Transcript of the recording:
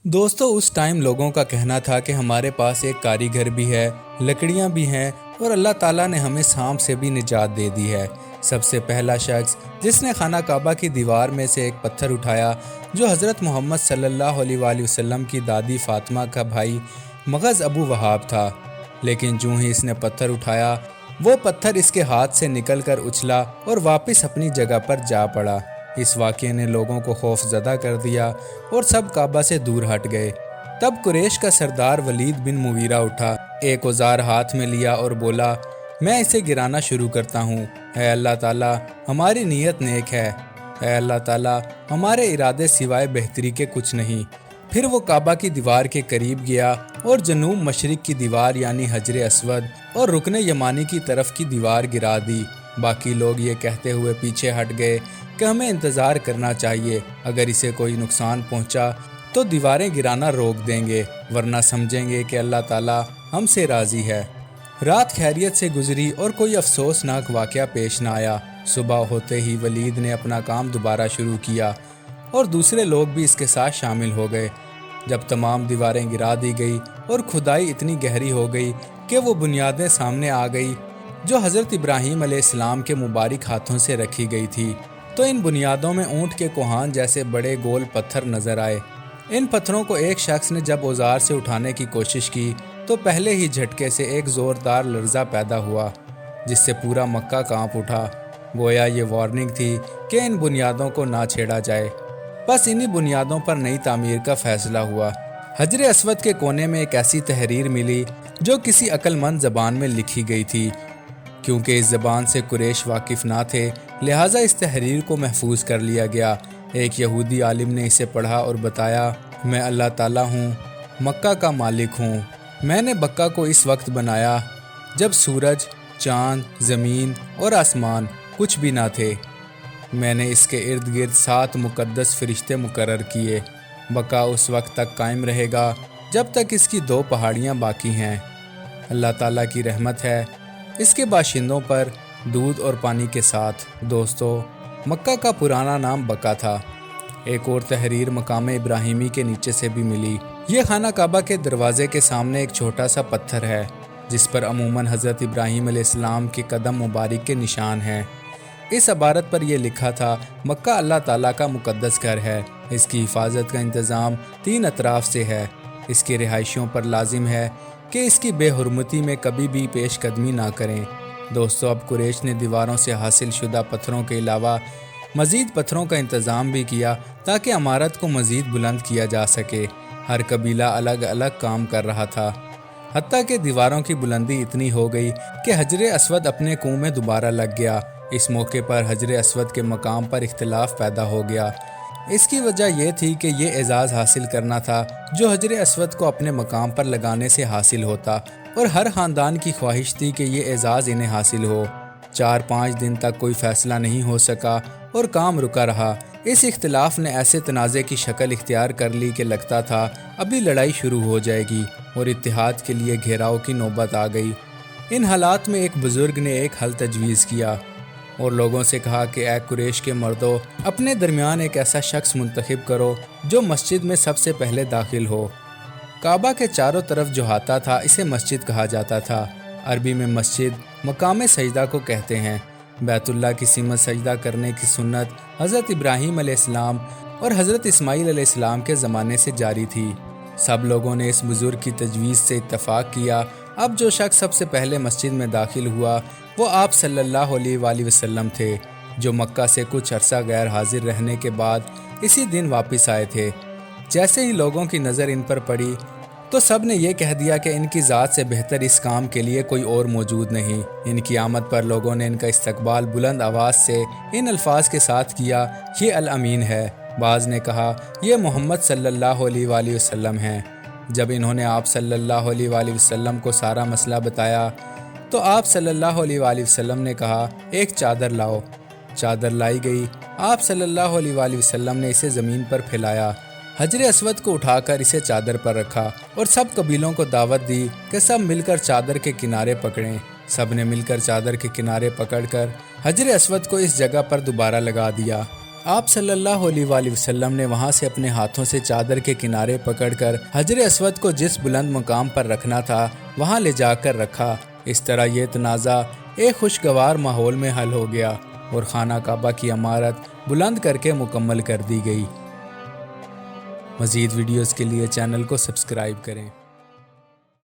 दोस्तों, उस टाइम लोगों का कहना था कि हमारे पास एक कारीगर भी है, लकड़ियां भी हैं और अल्लाह ताला ने हमें सांप से भी निजात दे दी है। सबसे पहला शख्स जिसने खाना काबा की दीवार में से एक पत्थर उठाया, जो हज़रत मोहम्मद सल्लल्लाहु अलैहि वसल्लम की दादी फातिमा का भाई मगज़ अबू वहाब था। लेकिन जो ही इसने पत्थर उठाया, वो पत्थर इसके हाथ से निकलकर उछला और वापस अपनी जगह पर जा पड़ा। इस वाक़ये ने लोगों को खौफज़दा कर दिया और सब काबा से दूर हट गए। तब कुरैश का सरदार वलीद बिन मुगीरा उठा, एक औजार हाथ में लिया और बोला, मैं इसे गिराना शुरू करता हूँ। ऐ अल्लाह ताला, हमारी नीयत नेक है। ऐ अल्लाह ताला, हमारे इरादे सिवाय बेहतरी के कुछ नहीं। फिर वो काबा की दीवार के करीब गया और जनूब मशरिक की दीवार यानी हजर अस्वद और रुकने यमानी की तरफ की दीवार गिरा दी। बाकी लोग ये कहते हुए पीछे हट गए कि हमें इंतज़ार करना चाहिए, अगर इसे कोई नुकसान पहुंचा तो दीवारें गिराना रोक देंगे, वरना समझेंगे कि अल्लाह ताला हमसे राज़ी है। रात खैरियत से गुजरी और कोई अफसोसनाक वाक़या पेश न आया। सुबह होते ही वलीद ने अपना काम दोबारा शुरू किया और दूसरे लोग भी इसके साथ शामिल हो गए। जब तमाम दीवारें गिरा दी गई और खुदाई इतनी गहरी हो गई कि वो बुनियादें सामने आ गई जो हज़रत इब्राहीम अलैहिस्सलाम के मुबारक हाथों से रखी गई थी, तो इन बुनियादों में ऊँट के कोहान जैसे बड़े गोल पत्थर नज़र आए। इन पत्थरों को एक शख्स ने जब औजार से उठाने की कोशिश की तो पहले ही झटके से एक ज़ोरदार लर्ज़ा पैदा हुआ, जिससे पूरा मक्का कांप उठा। गोया ये वार्निंग थी कि इन बुनियादों को ना छेड़ा जाए। बस इन्हीं बुनियादों पर नई तामीर का फैसला हुआ। हजर अस्वद के कोने में एक ऐसी तहरीर मिली जो किसी अक्लमंद ज़बान में लिखी गई थी। क्योंकि इस ज़बान से कुरैश वाकिफ़ ना थे, लिहाजा इस तहरीर को महफूज कर लिया गया। एक यहूदी आलिम ने इसे पढ़ा और बताया, मैं अल्लाह ताला हूँ, मक्का का मालिक हूँ। मैंने मक्का को इस वक्त बनाया जब सूरज, चाँद, ज़मीन और आसमान कुछ भी ना थे। मैंने इसके इर्द गिर्द 7 मुक़द्दस फ़रिश्ते मुकर्रर किए। मक्का उस वक्त तक कायम रहेगा जब तक इसकी 2 पहाड़ियाँ बाकी हैं। अल्लाह ताला की रहमत है इसके बाशिंदों पर दूध और पानी के साथ। दोस्तों, मक्का का पुराना नाम बक्का था। एक और तहरीर मकाम इब्राहिमी के नीचे से भी मिली। ये खाना काबा के दरवाज़े के सामने एक छोटा सा पत्थर है, जिस पर अमूमन हज़रत इब्राहीम अलैहिस्सलाम के कदम मुबारक के निशान हैं। इस इबारत पर यह लिखा था, मक्का अल्लाह ताला का मुक़द्दस घर है। इसकी हिफाजत का इंतज़ाम 3 अतराफ़ से है। इसकी रिहाइशियों पर लाजिम है कि इसकी बेहुरमती में कभी भी पेशकदमी ना करें। दोस्तों, अब कुरैश ने दीवारों से हासिल शुदा पत्थरों के अलावा मज़ीद पत्थरों का इंतज़ाम भी किया ताकि इमारत को मज़ीद बुलंद किया जा सके। हर कबीला अलग अलग काम कर रहा था, हत्ता कि दीवारों की बुलंदी इतनी हो गई कि हजर अस्वद अपने कुएं में दोबारा लग गया। इस मौके पर हजर अस्वद के मकाम पर इख्तिलाफ पैदा हो गया। इसकी वजह यह थी कि ये एजाज़ हासिल करना था जो हजर अस्वद को अपने मकाम पर लगाने से हासिल होता, और हर ख़ानदान की ख्वाहिश थी कि ये एजाज़ इन्हें हासिल हो। 4-5 दिन तक कोई फ़ैसला नहीं हो सका और काम रुका रहा। इस इख्तिलाफ ने ऐसे तनाज़े की शक्ल इख्तियार कर ली कि लगता था अभी लड़ाई शुरू हो जाएगी और इत्तिहाद के लिए घेराव की नौबत आ गई। इन हालात में एक बुज़ुर्ग ने एक हल तजवीज़ किया और लोगों से कहा कि ए कुरैश के मर्दों, अपने दरमियान एक ऐसा शख्स मुंतखब करो जो मस्जिद में सबसे पहले दाखिल हो। काबा के चारों तरफ जो हाता था, इसे मस्जिद कहा जाता था। अरबी में मस्जिद मकाम सजदा को कहते हैं। बैतुल्लाह की सीमत सजदा करने की सुन्नत हज़रत इब्राहीम अलैहिस्सलाम और हज़रत इस्माईल अलैहिस्सलाम के ज़माने से जारी थी। सब लोगों ने इस बुज़ुर्ग की तजवीज़ से इत्तफ़ाक़ किया। अब जो शख्स सबसे पहले मस्जिद में दाखिल हुआ वो आप सल्लल्लाहु अलैहि वसल्लम थे, जो मक्का से कुछ अरसा गैर हाजिर रहने के बाद इसी दिन वापस आए थे। जैसे ही लोगों की नज़र इन पर पड़ी तो सब ने यह कह दिया कि इनकी ज़ात से बेहतर इस काम के लिए कोई और मौजूद नहीं। इनकी आमद पर लोगों ने इनका इस्तकबाल बुलंद आवाज़ से इन अल्फाज के साथ किया, ये अल अमीन है। बाज़ ने कहा, यह मोहम्मद सल्लल्लाहु अलैहि वसल्लम हैं। जब इन्होंने आप सल्लल्लाहु अलैहि वसल्लम को सारा मसला बताया तो आप सल्लल्लाहु अलैहि वसल्लम ने कहा, एक चादर लाओ। चादर लाई गई। आप सल्लल्लाहु अलैहि वसल्लम ने इसे ज़मीन पर फैलाया, हजर अस्वद को उठाकर इसे चादर पर रखा और सब कबीलों को दावत दी कि सब मिलकर चादर के किनारे पकड़ें। सब ने मिलकर चादर के किनारे पकड़कर हजर अस्वद को इस जगह पर दोबारा लगा दिया। آپ صلی اللہ علیہ وآلہ وسلم نے وہاں سے اپنے ہاتھوں سے چادر کے کنارے پکڑ کر حجر اسود کو جس بلند مقام پر رکھنا تھا وہاں لے جا کر رکھا۔ اس طرح یہ تنازع ایک خوشگوار ماحول میں حل ہو گیا اور خانہ کعبہ کی عمارت بلند کر کے مکمل کر دی گئی۔ مزید ویڈیوز کے لیے چینل کو سبسکرائب کریں۔